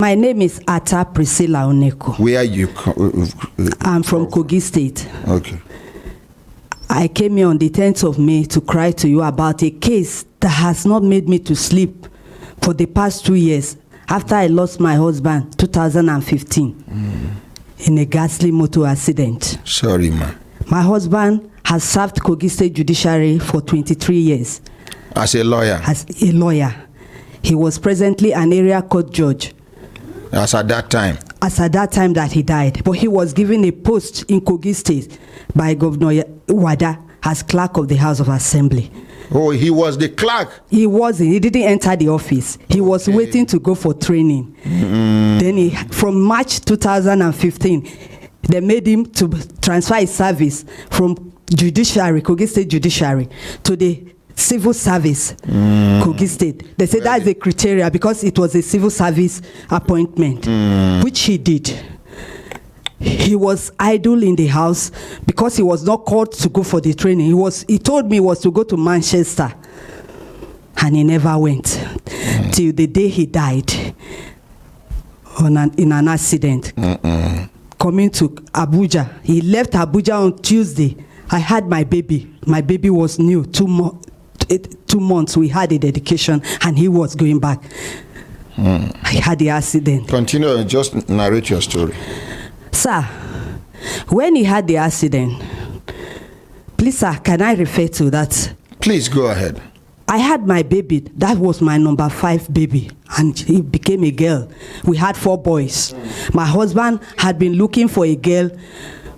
My name is Ata Priscilla Oneko. Where are you? I'm from Kogi State. Okay. I came here on the 10th of May to cry to you about a case that has not made me to sleep for the past 2 years after I lost my husband 2015 in a ghastly motor accident. Sorry, ma. My husband has served Kogi State Judiciary for 23 years. As a lawyer? As a lawyer. He was presently an area court judge. As at that time? As at that time that he died. But he was given a post in Kogi State by Governor Wada as clerk of the House of Assembly. Oh, he was the clerk? He wasn't. He didn't enter the office. He was waiting to go for training. Then from March 2015, they made him to transfer his service from judiciary, Kogi State Judiciary, to the civil service, Kogi State. They said that's the criteria because it was a civil service appointment, which he did. He was idle in the house because he was not called to go for the training. He told me he was to go to Manchester, and he never went till the day he died in an accident. Coming to Abuja. He left Abuja on Tuesday. I had my baby. My baby was new, 2 months. We had a dedication, and he was going back. I had the accident. Continue, just narrate your story. Sir, when he had the accident, please, sir, can I refer to that? Please go ahead. I had my baby. That was my number 5 baby, and he became a girl. We had 4 boys. My husband had been looking for a girl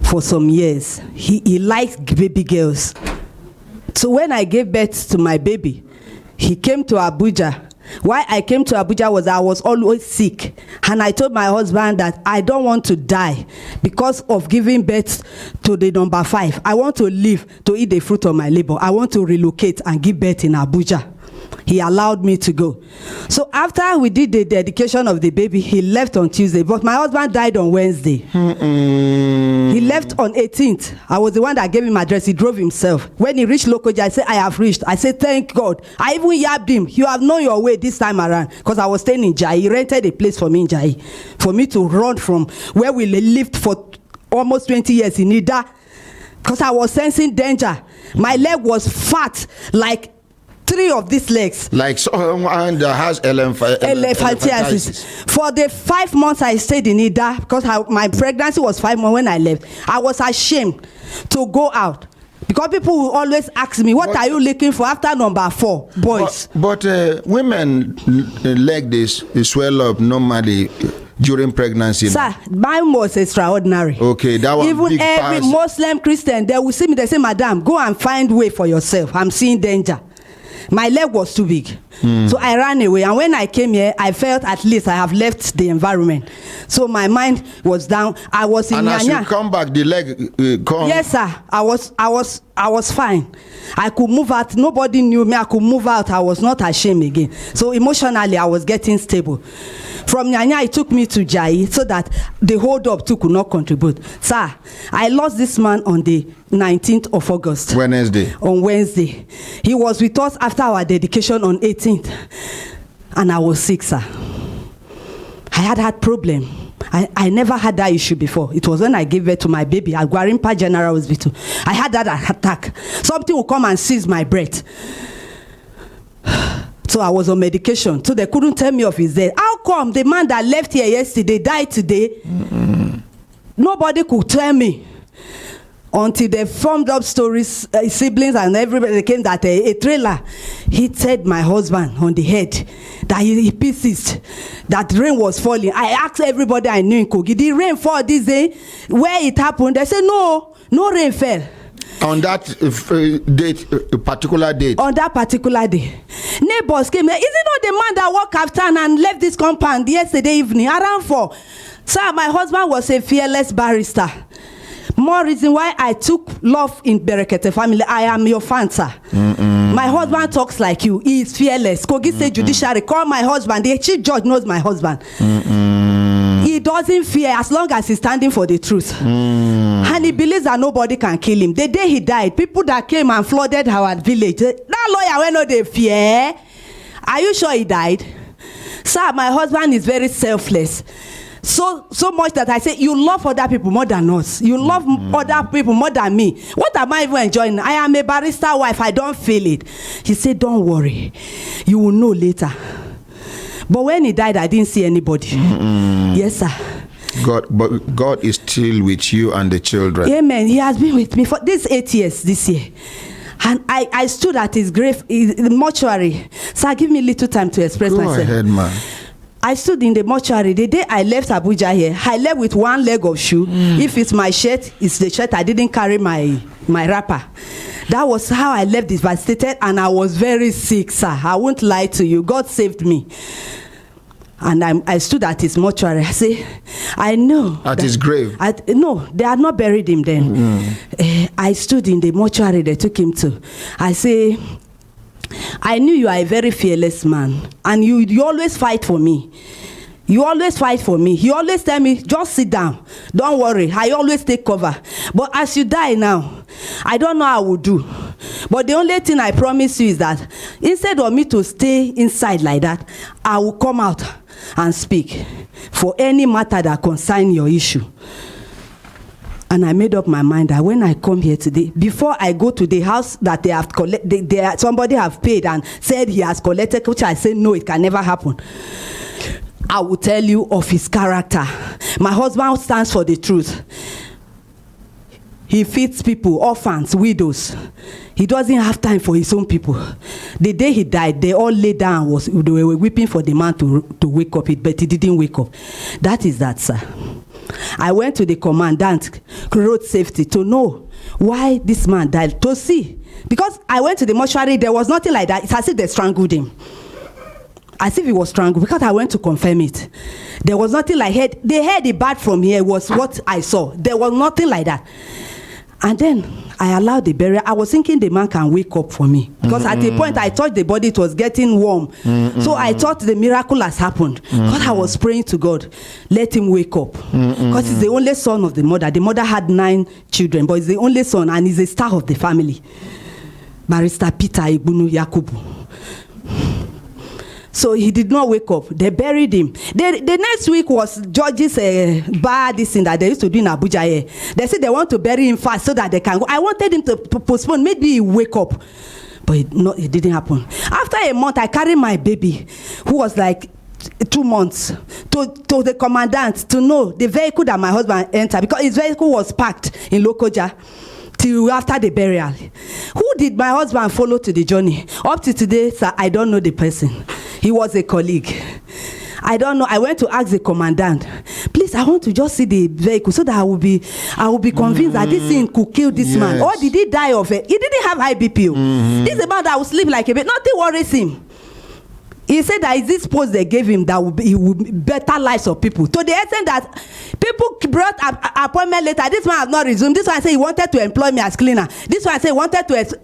for some years. He liked baby girls. So when I gave birth to my baby, he came to Abuja. Why I came to Abuja was I was always sick, and I told my husband that I don't want to die because of giving birth to the number 5. I want to live to eat the fruit of my labor. I want to relocate and give birth in Abuja. He allowed me to go. So after we did the dedication of the baby, he left on Tuesday, but my husband died on Wednesday. He left on 18th. I was the one that gave him address. He drove himself. When he reached Lokoja, I said, I have reached. I said, thank God. I even yabbed him. You have known your way this time around, because I was staying in Jai. He rented a place for me in Jai for me to run from where we lived for almost 20 years in Ida, because I was sensing danger. My leg was fat like 3 of these legs. Like someone that has elephantiasis. For the 5 months I stayed in Ida, because my pregnancy was 5 months when I left, I was ashamed to go out. Because people will always ask me, what are you looking for after number 4, boys? But women like this swell up normally during pregnancy. Sir, mine was extraordinary. Okay, that was even big every pass. Muslim Christian, they will see me, they say, madam, go and find way for yourself. I'm seeing danger. My leg was too big. So I ran away, and when I came here, I felt at least I have left the environment. So my mind was down. I was in and Nyanya. As you come back, the leg come. Yes, sir. I was fine. I could move out. Nobody knew me. I could move out. I was not ashamed again. So emotionally, I was getting stable. From Nyanya, it took me to Jai so that the hold up too could not contribute. Sir, I lost this man on the 19th of August. Wednesday. On Wednesday. He was with us after our dedication on 18th. And I was sick, sir. I had problem. I never had that issue before. It was when I gave birth to my baby at Gwarimpa General Hospital. I had that attack. Something will come and seize my breath. So I was on medication. So they couldn't tell me of his death. How come the man that left here yesterday died today? Nobody could tell me. Until they formed up stories, siblings and everybody came that a trailer hit my husband on the head, that he pieces, that rain was falling. I asked everybody I knew in Kogi, did rain fall this day? Where it happened? They said, no rain fell. On that date, particular date? On that particular day. Neighbors came there. Is it not the man that walked after and left this compound yesterday evening around 4? Sir, my husband was a fearless barrister. More reason why I took love in Brekete Family. I am your fan, sir. My husband talks like you. He is fearless. Kogi State Judiciary, call my husband. The chief judge knows my husband. He doesn't fear as long as he's standing for the truth. And he believes that nobody can kill him. The day he died, people that came and flooded our village, that lawyer went no they fear. Are you sure he died? Sir, my husband is very selfless. So much that I say, you love other people more than us. You love other people more than me. What am I even enjoying? I am a barrister wife. I don't feel it. He said, don't worry. You will know later. But when he died, I didn't see anybody. Yes, sir. But God is still with you and the children. Amen. He has been with me for these 8 years this year. And I stood at his grave in the mortuary. Sir, give me little time to express myself. Go ahead, man. I stood in the mortuary. The day I left Abuja here, I left with one leg of shoe. If it's my shirt, it's the shirt. I didn't carry my wrapper. That was how I left devastated, and I was very sick, sir. I won't lie to you. God saved me. And I stood at his mortuary. I say, I know. At his grave? No, they had not buried him then. I stood in the mortuary they took him to. I say, I knew you are a very fearless man, and you always fight for me. You always fight for me. You always tell me, just sit down. Don't worry. I always take cover. But as you die now, I don't know how I will do. But the only thing I promise you is that instead of me to stay inside like that, I will come out and speak for any matter that concerns your issue. And I made up my mind that when I come here today, before I go to the house that they have somebody have paid and said he has collected, which I say no, it can never happen, I will tell you of his character. My husband stands for the truth. He feeds people, orphans, widows. He doesn't have time for his own people. The day he died, they all lay down. They were weeping for the man to wake up, but he didn't wake up. That is that, sir. I went to the commandant, road safety, to know why this man died, to see. Because I went to the mortuary, there was nothing like that. It's as if they strangled him. As if he was strangled, because I went to confirm it. There was nothing like that. They heard the bad from here was what I saw. There was nothing like that. And then I allowed the burial. I was thinking the man can wake up for me. Because at the point I touched the body, it was getting warm. So I thought the miracle has happened. Because I was praying to God, let him wake up. Because he's the only son of the mother. The mother had 9 children, but he's the only son, and he's a star of the family. Barrister Peter Ibunu Yakubu. So he did not wake up. They buried him. The next week was George's this thing that they used to do in Abuja here. They said they want to bury him fast so that they can go. I wanted him to postpone. Maybe he wake up. But it didn't happen. After a month, I carried my baby, who was like 2 months, to the commandant to know the vehicle that my husband entered, because his vehicle was parked in Lokoja till after the burial. Who did my husband follow to the journey? Up to today, sir, I don't know the person. He was a colleague. I don't know. I went to ask the commandant, please, I want to just see the vehicle so that I will be convinced that this thing could kill this man. Or did he die of it? He didn't have high BP. This is a man that will sleep like a baby. Nothing worries him. He said that is this post they gave him that he will better lives of people. To the extent that people brought appointment later. This one has not resumed. This one said he wanted to employ me as cleaner. This one said he wanted to.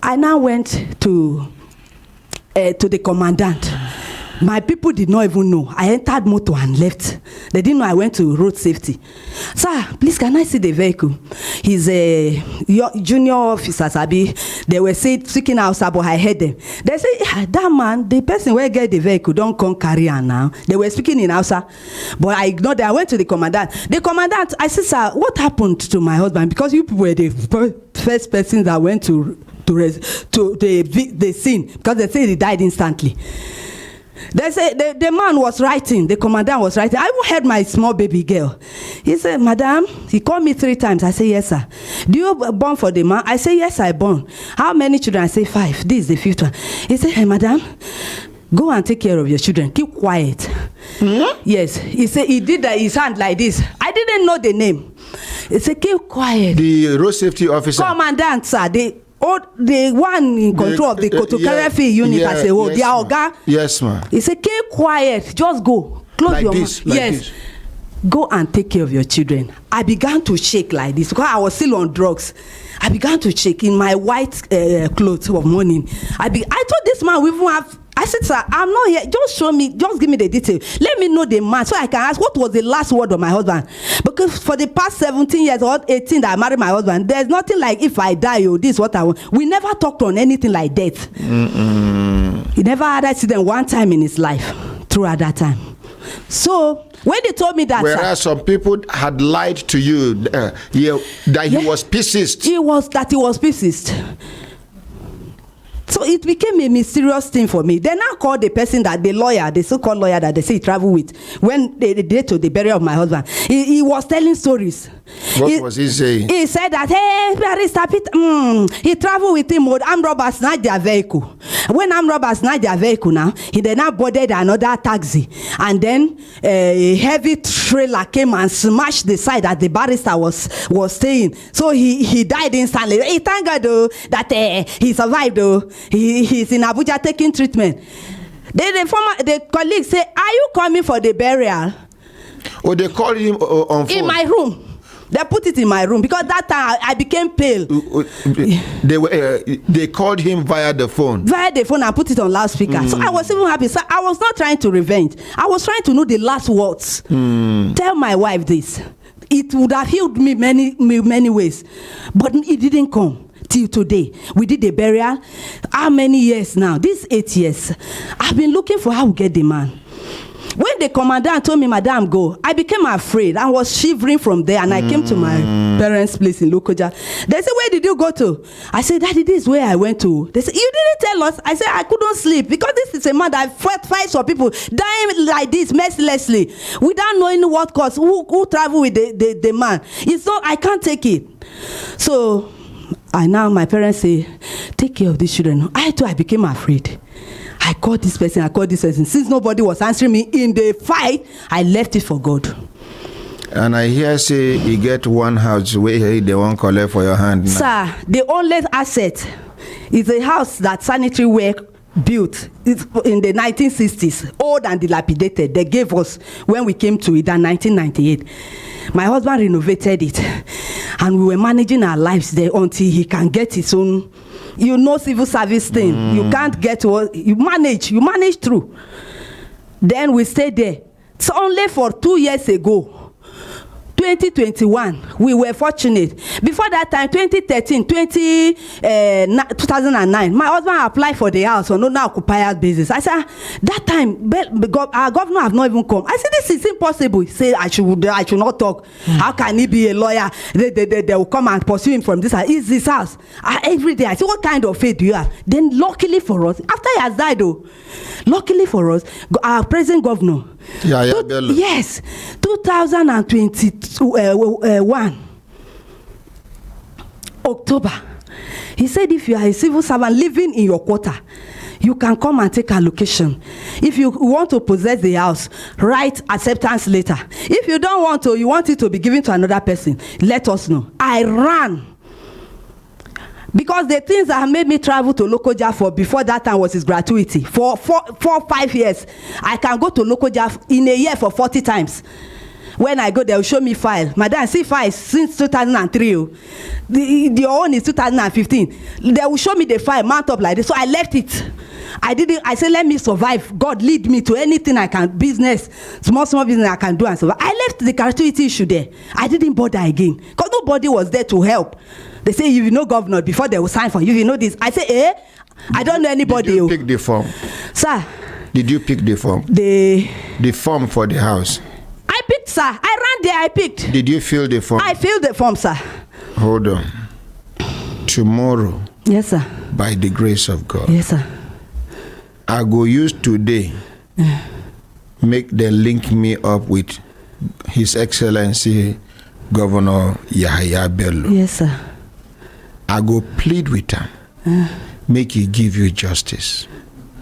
I now went to the commandant. My people did not even know. I entered motor and left. They didn't know I went to road safety. Sir, please, can I see the vehicle? He's a junior officer, Sabi. They were seeking outside, but I heard them. They say, that man, the person where get the vehicle, don't come carry on now. They were speaking in Hausa, but I ignored them. I went to the commandant. The commandant, I said, sir, what happened to my husband? Because you people were the first person that went to the scene, because they say he died instantly. They say the man was writing, the commandant was writing. I even heard my small baby girl. He said, madam, he called me 3 times. I say, yes, sir. Do you born for the man? I say, yes, I born. How many children? I say, 5. This is the 5th one. He said, hey, madam, go and take care of your children. Keep quiet. Yes. He said, he did his hand like this. I didn't know the name. He said, keep quiet. The road safety officer. Commandant, sir. The one in control of the Kotokerefi unit as a whole, their Oga. Yes, ma'am. He said, keep quiet, just go. Close like your mouth. Like yes. This. Go and take care of your children. I began to shake like this because I was still on drugs. I began to shake in my white clothes of mourning. I thought this man will even have I said, sir, I'm not here. Just show me, just give me the detail. Let me know the man so I can ask what was the last word of my husband. Because for the past 17 years or 18 that I married my husband, there's nothing like if I die or this is what I want. We never talked on anything like death. He never had accident one time in his life throughout that time. So when they told me that, whereas some people had lied to you that he was pissed. He was pissed. So it became a mysterious thing for me. They now called the person that the lawyer, the so-called lawyer that they say he traveled with, when they did to the burial of my husband. He was telling stories. What was he saying? He said that, hey, Barrister Peter, he traveled with him. Armed robbers snatched their vehicle. When armed robbers snatched their vehicle now, he then now boarded another taxi. And then a heavy trailer came and smashed the side that the barrister was staying. So he died instantly. He thank God though that he survived though. He's in Abuja taking treatment. The colleague say, are you coming for the burial? Oh, they called him on phone? In my room. They put it in my room because that time I became pale. They called him via the phone. Via the phone and put it on loudspeaker. So I was even happy. So I was not trying to revenge. I was trying to know the last words. Tell my wife this. It would have healed me many ways, but it didn't come. Till today, we did the burial. How many years now? This 8 years. I've been looking for how to get the man. When the commandant told me, Madam, go, I became afraid. I was shivering from there, and I came to my parents' place in Lokoja. They said, where did you go to? I said, Daddy, this is where I went to. They said, you didn't tell us. I said, I couldn't sleep because this is a man that fights for people dying like this mercilessly without knowing what cause, who travel with the man. It's not, I can't take it. So my parents say, take care of these children. I became afraid. I called this person. Since nobody was answering me in the fight, I left it for God. And I hear say you get one house where they won't collect for your hand. Sir, the only asset is a house that sanitary work built in the 1960s, old and dilapidated. They gave us when we came to it in 1998. My husband renovated it, and we were managing our lives there until he can get his own. You know, civil service thing. You can't get what you manage through. Then we stayed there. So only for 2 years ago, 2021, we were fortunate. Before that time, 2013, 2009, my husband applied for the house on owner-occupier basis. I said, that time, our governor have not even come. I said, this is impossible. He said, I should not talk. How can he be a lawyer? They will come and pursue him from this house. It's this house. Every day, I said, what kind of faith do you have? Then luckily for us, after he has died though, luckily for us, our present governor, yes, 2021 October, he said if you are a civil servant living in your quarter, you can come and take allocation. If you want to possess the house, write acceptance letter. If you don't want to, you want it to be given to another person, let us know. I ran. Because the things that made me travel to Lokoja for before that time was his gratuity. For 5 years, I can go to Lokoja in a year for 40 times. When I go, they'll show me file. Madam, see files since 2003. The own is 2015. They will show me the file, mount up like this. So I left it. I said, let me survive. God lead me to anything I can, business, small business I can do and survive. I left the gratuity issue there. I didn't bother again. Because nobody was there to help. They say, if you know governor, before they will sign for you, if you know this. I say, I don't know anybody. Did you pick the form? Sir. Did you pick the form? The form for the house? I picked, sir. I ran there, I picked. Did you fill the form? I filled the form, sir. Hold on. Tomorrow. Yes, sir. By the grace of God. Yes, sir. I go use today. Make them link me up with His Excellency Governor Yahaya Bello. Yes, sir. I go plead with him. Make he give you justice.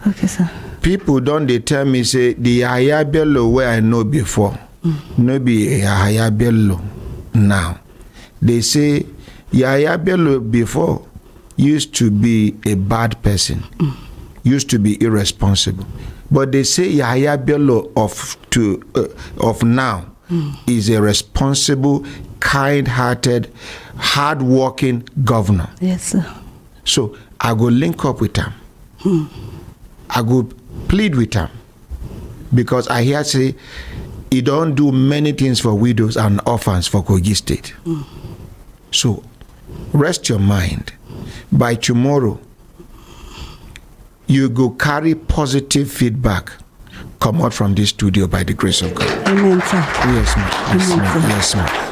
Okay, sir. People don't they tell me say the Yahaya Bello where I know before. No be Yahaya Bello now. They say Yahaya Bello before used to be a bad person. Used to be irresponsible. But they say Yahaya Bello of now is a responsible, kind-hearted, hard-working governor. Yes, sir. So I go link up with him. I go plead with him, because I hear say he don't do many things for widows and orphans for Kogi State. So rest your mind. By tomorrow, you go carry positive feedback come out from this studio by the grace of God. Amen, sir. Yes, ma'am. Yes, ma'am. Yes, ma'am.